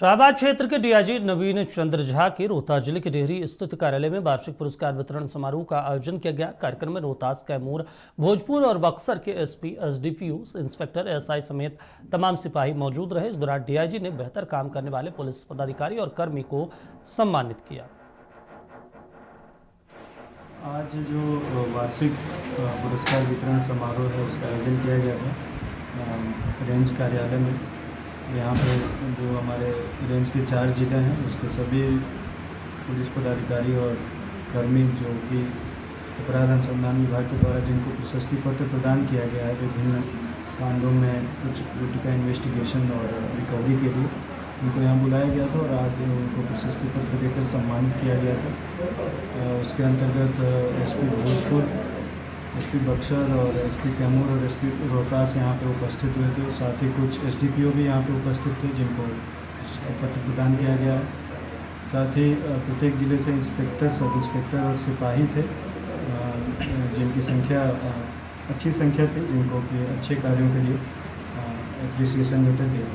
शाहबाद क्षेत्र के डीआईजी नवीन चंद्र झा के रोहतास जिले के डेहरी स्थित कार्यालय में वार्षिक पुरस्कार वितरण समारोह का आयोजन किया गया। कार्यक्रम में रोहतास, कैमूर, भोजपुर और बक्सर के एसपी, एसडीपीओ, इंस्पेक्टर, एसआई समेत तमाम सिपाही मौजूद रहे। इस दौरान डीआईजी ने बेहतर काम करने वाले पुलिस पदाधिकारी और कर्मी को सम्मानित किया। आज जो वार्षिक पुरस्कार वितरण समारोह है उसका आयोजन किया गया था रेंज कार्यालय में। यहाँ पे जो हमारे रेंज के 4 जिले हैं उसके सभी पुलिस पदाधिकारी और कर्मी जो कि अपराध अनुसंधान विभाग के द्वारा जिनको प्रशस्ति पत्र प्रदान किया गया है विभिन्न कांडों में कुछ क्रिटिकल इन्वेस्टिगेशन और रिकवरी के लिए उनको यहाँ बुलाया गया था और आज उनको प्रशस्ति पत्र देकर सम्मानित किया गया था। उसके अंतर्गत एसपी भोजपुर, एसपी बक्सर और एसपी कैमूर और एसपी रोहतास यहाँ पे उपस्थित हुए थे। साथ ही कुछ एसडीपीओ भी यहाँ पे उपस्थित थे जिनको पत्र प्रदान किया गया है। साथ ही प्रत्येक जिले से इंस्पेक्टर, सब इंस्पेक्टर और सिपाही थे जिनकी संख्या अच्छी संख्या थी, जिनको कि अच्छे कार्यों के लिए एप्रिसिएशन लेटर दिया।